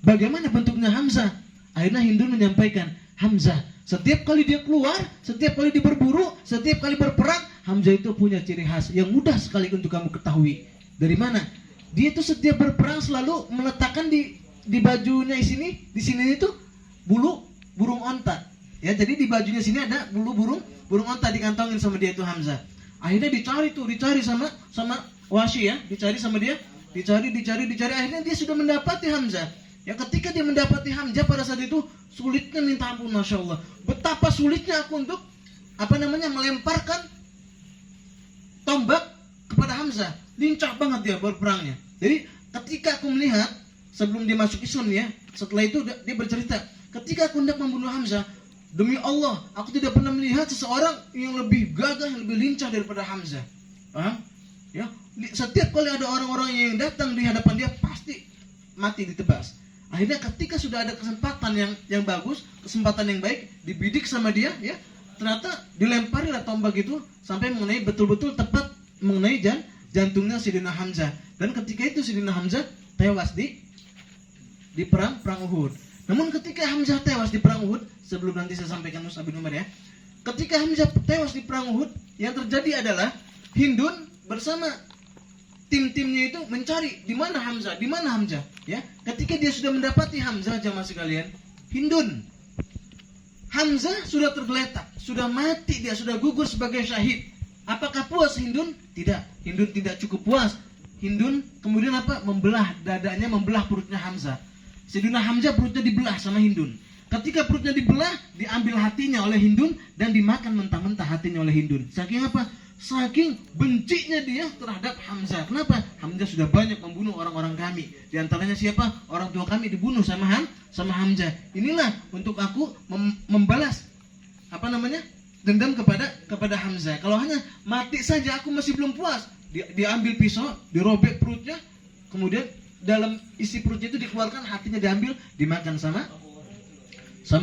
Bagaimana bentuknya Hamzah? Akhirnya Hindun menyampaikan, Hamzah, setiap kali dia keluar, setiap kali dia berburu, setiap kali berperang, Hamzah itu punya ciri khas yang mudah sekali untuk kamu ketahui. Dari mana? Dia itu setiap berperang selalu meletakkan di bajunya di sini itu bulu burung onta. Ya, jadi di bajunya sini ada bulu burung onta dikantongin sama dia itu Hamzah. Akhirnya dicari sama Wahsy ya, dicari sama dia, dicari, akhirnya dia sudah mendapati Hamzah. Ya, ketika dia mendapati Hamzah pada saat itu sulitnya minta ampun, masya Allah. Betapa sulitnya aku untuk melemparkan tombak kepada Hamzah. Lincah banget dia berperangnya. Jadi ketika aku melihat sebelum dia masuk Islam ya, setelah itu dia bercerita, ketika aku hendak membunuh Hamzah, demi Allah, aku tidak pernah melihat seseorang yang lebih gagah, yang lebih lincah daripada Hamzah. Paham? Ya, setiap kali ada orang-orang yang datang di hadapan dia pasti mati ditebas. Akhirnya ketika sudah ada kesempatan yang bagus, kesempatan yang baik, dibidik sama dia, ya, ternyata dilemparilah tombak itu sampai mengenai betul-betul tepat mengenai jantungnya Sayyidina Hamzah. Dan ketika itu Sayyidina Hamzah tewas di perang Uhud. Namun ketika Hamzah tewas di perang Uhud, sebelum nanti saya sampaikan Mus'ab bin Umair ya, ketika Hamzah tewas di perang Uhud, yang terjadi adalah Hindun bersama tim-timnya itu mencari di mana Hamzah, ya. Ketika dia sudah mendapati Hamzah, jamaah sekalian, Hamzah sudah tergeletak, sudah mati, dia sudah gugur sebagai syahid. Apakah puas Hindun? Tidak. Hindun tidak cukup puas. Hindun kemudian apa? Membelah dadanya, membelah perutnya Hamzah. Sayyidina Hamzah perutnya dibelah sama Hindun. Ketika perutnya dibelah, diambil hatinya oleh Hindun dan dimakan mentah-mentah hatinya oleh Hindun. Saking apa? Saking bencinya dia terhadap Hamzah. Kenapa? Hamzah sudah banyak membunuh orang-orang kami. Di antaranya siapa? Orang tua kami dibunuh sama Hamzah. Inilah untuk aku membalas dendam kepada Hamzah. Kalau hanya mati saja aku masih belum puas. Diambil pisau, dirobek perutnya, kemudian dalam isi perutnya itu dikeluarkan, hatinya diambil, dimakan sama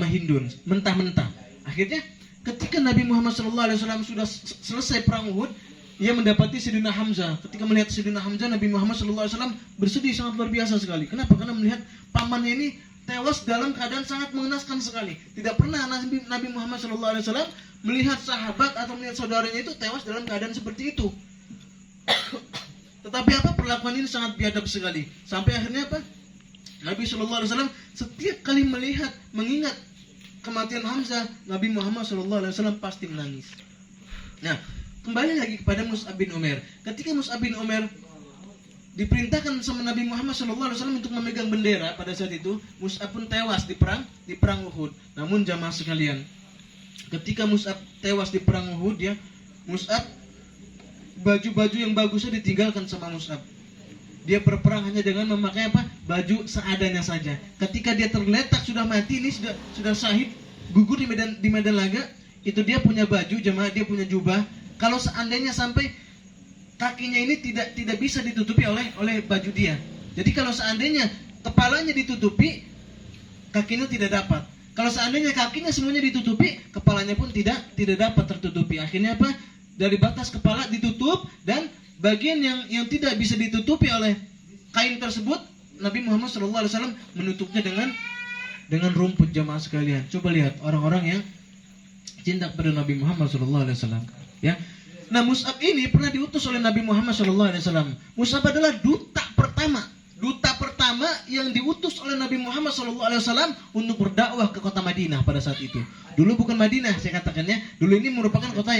Hindun mentah-mentah. Akhirnya ketika Nabi Muhammad SAW sudah selesai perang Uhud, ia mendapati Sayyidina Hamzah. Ketika melihat Sayyidina Hamzah, Nabi Muhammad SAW bersedih sangat luar biasa sekali. Kenapa? Karena melihat pamannya ini tewas dalam keadaan sangat mengenaskan sekali. Tidak pernah Nabi Muhammad SAW melihat sahabat atau melihat saudaranya itu tewas dalam keadaan seperti itu. Tetapi apa, perlakuan ini sangat biadab sekali. Sampai akhirnya apa? Nabi SAW setiap kali mengingat kematian Hamzah, Nabi Muhammad SAW pasti menangis. Nah, kembali lagi kepada Mus'ab bin Umair. Ketika Mus'ab bin Umair diperintahkan sama Nabi Muhammad SAW untuk memegang bendera pada saat itu, Mus'ab pun tewas di perang Uhud. Namun jamaah sekalian, ketika Mus'ab tewas di perang Uhud, ya, Mus'ab baju-baju yang bagusnya ditinggalkan sama Mus'ab. Dia berperang hanya dengan memakai apa? Baju seadanya saja. Ketika dia tergeletak sudah mati, ini sudah syahid, gugur di medan laga, itu dia punya baju, jemaah, dia punya jubah. Kalau seandainya sampai kakinya ini tidak bisa ditutupi oleh baju dia. Jadi kalau seandainya kepalanya ditutupi, kakinya tidak dapat. Kalau seandainya kakinya semuanya ditutupi, kepalanya pun tidak dapat tertutupi. Akhirnya apa? Dari batas kepala ditutup, dan bagian yang tidak bisa ditutupi oleh kain tersebut, Nabi Muhammad SAW menutupnya dengan rumput, jamaah sekalian. Coba lihat orang-orang yang cinta kepada Nabi Muhammad SAW. Ya, nah Mus'ab ini pernah diutus oleh Nabi Muhammad SAW. Mus'ab adalah duta pertama yang diutus oleh Nabi Muhammad SAW untuk berdakwah ke kota Madinah pada saat itu. Dulu bukan Madinah, saya katakannya. Dulu ini merupakan kota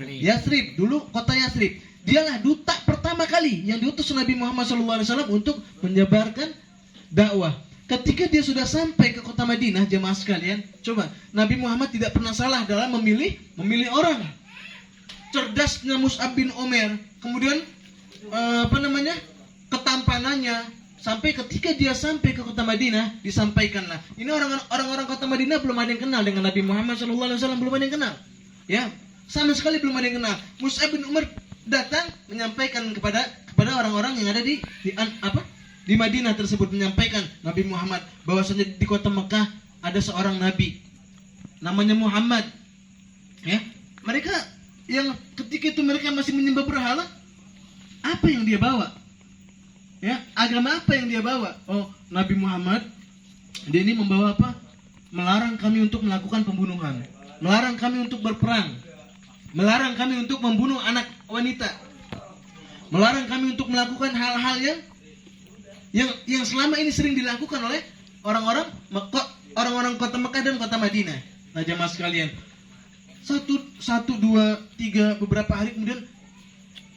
Yathrib. Dulu kota Yathrib. Dialah duta pertama kali yang diutus Nabi Muhammad SAW untuk menyebarkan dakwah. Ketika dia sudah sampai ke kota Madinah, jemaah sekalian, coba, Nabi Muhammad tidak pernah salah dalam memilih orang. Cerdasnya Mus'ab bin Umair, kemudian ketampanannya, sampai ketika dia sampai ke kota Madinah, disampaikanlah. Ini orang-orang kota Madinah belum ada yang kenal dengan Nabi Muhammad SAW, belum ada yang kenal. Ya, sama sekali belum ada yang kenal. Mus'ab bin Umair datang menyampaikan kepada orang-orang yang ada di Madinah tersebut, menyampaikan Nabi Muhammad bahwasanya di kota Mekah ada seorang nabi namanya Muhammad. Ya, mereka yang ketika itu mereka masih menyembah berhala, apa yang dia bawa? Ya, agama apa yang dia bawa? Oh, Nabi Muhammad Dia ini membawa apa? Melarang kami untuk melakukan pembunuhan, melarang kami untuk berperang, melarang kami untuk membunuh anak wanita, melarang kami untuk melakukan hal-hal yang selama ini sering dilakukan oleh orang-orang kota Mekah dan kota Madinah. Nah, jamaah sekalian, satu, dua, tiga, beberapa hari kemudian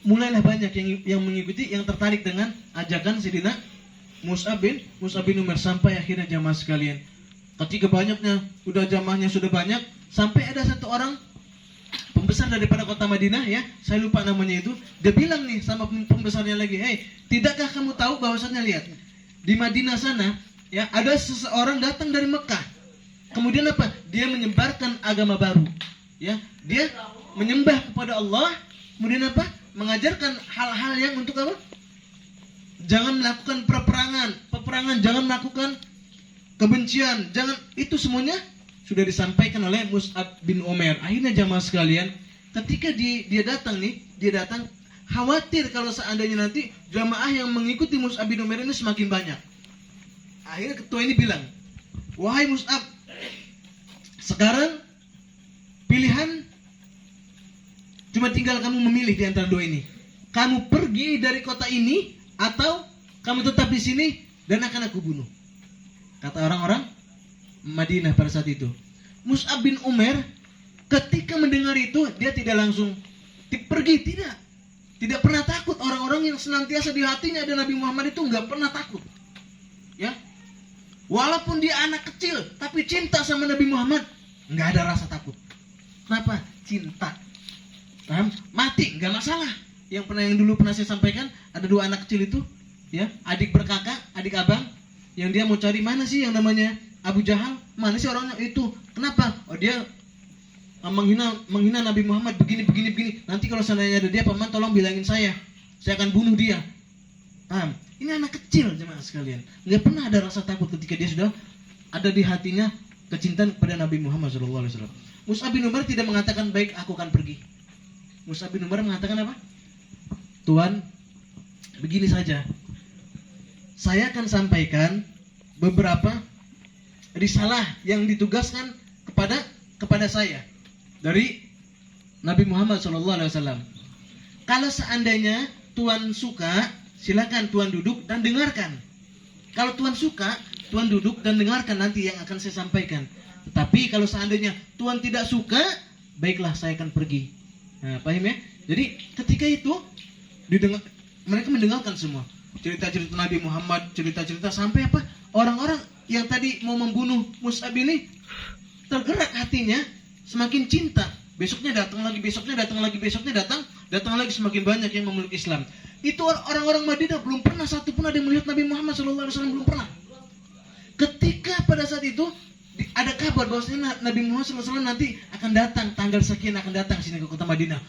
mulailah banyak yang mengikuti, yang tertarik dengan ajakan Sayyidina Mus'ab bin Umair, sampai akhirnya jamaah sekalian, ketika banyaknya jamaahnya sudah banyak, sampai ada satu orang pembesar daripada kota Madinah, ya, saya lupa namanya itu, dia bilang nih sama pembesarnya lagi, "Hei, tidakkah kamu tahu bahwasannya, lihat, di Madinah sana, ya, ada seseorang datang dari Mekah. Kemudian apa? Dia menyebarkan agama baru. Ya, dia menyembah kepada Allah, kemudian apa? Mengajarkan hal-hal yang untuk apa? Jangan melakukan peperangan, jangan melakukan kebencian, jangan, itu semuanya sudah disampaikan oleh Mus'ab bin Umair." Akhirnya jamaah sekalian, ketika dia datang khawatir kalau seandainya nanti jamaah yang mengikuti Mus'ab bin Umair ini semakin banyak. Akhirnya ketua ini bilang, "Wahai Mus'ab, sekarang pilihan cuma tinggal kamu memilih di antara dua ini. Kamu pergi dari kota ini atau kamu tetap di sini dan akan aku bunuh." Kata orang-orang Madinah pada saat itu. Mus'ab bin Umair ketika mendengar itu, dia tidak langsung pergi, tidak pernah takut. Orang-orang yang senantiasa di hatinya ada Nabi Muhammad itu nggak pernah takut, ya. Walaupun dia anak kecil, tapi cinta sama Nabi Muhammad, nggak ada rasa takut. Kenapa? Cinta. Paham? Mati nggak masalah. Yang dulu pernah saya sampaikan, ada dua anak kecil itu, ya, adik berkakak, adik abang, yang dia mau cari mana sih yang namanya Abu Jahal, mana sih orangnya itu? Kenapa? Oh, dia menghina Nabi Muhammad begini. Nanti kalau seandainya ada dia, paman tolong bilangin saya akan bunuh dia. Paham? Ini anak kecil jemaah sekalian, nggak pernah ada rasa takut ketika dia sudah ada di hatinya kecintaan kepada Nabi Muhammad SAW. Mus'ab bin Umair tidak mengatakan, "Baik, aku akan pergi." Mus'ab bin Umair mengatakan apa? "Tuan, begini saja, saya akan sampaikan beberapa risalah yang ditugaskan kepada saya dari Nabi Muhammad SAW. Kalau seandainya Tuan suka, silakan Tuan duduk dan dengarkan. Kalau Tuan suka, Tuan duduk dan dengarkan nanti yang akan saya sampaikan. Tetapi kalau seandainya Tuan tidak suka, baiklah, saya akan pergi." Nah, paham ya? Jadi ketika itu mereka mendengarkan semua cerita-cerita Nabi Muhammad, cerita-cerita, sampai apa? Orang-orang yang tadi mau membunuh Mus'ab ini tergerak hatinya, semakin cinta. Besoknya datang lagi, datang lagi, semakin banyak yang memeluk Islam. Itu orang-orang Madinah belum pernah satu pun ada yang melihat Nabi Muhammad SAW, belum pernah. Ketika pada saat itu ada kabar bahwasanya Nabi Muhammad SAW nanti akan datang, tanggal sekian akan datang sini ke kota Madinah.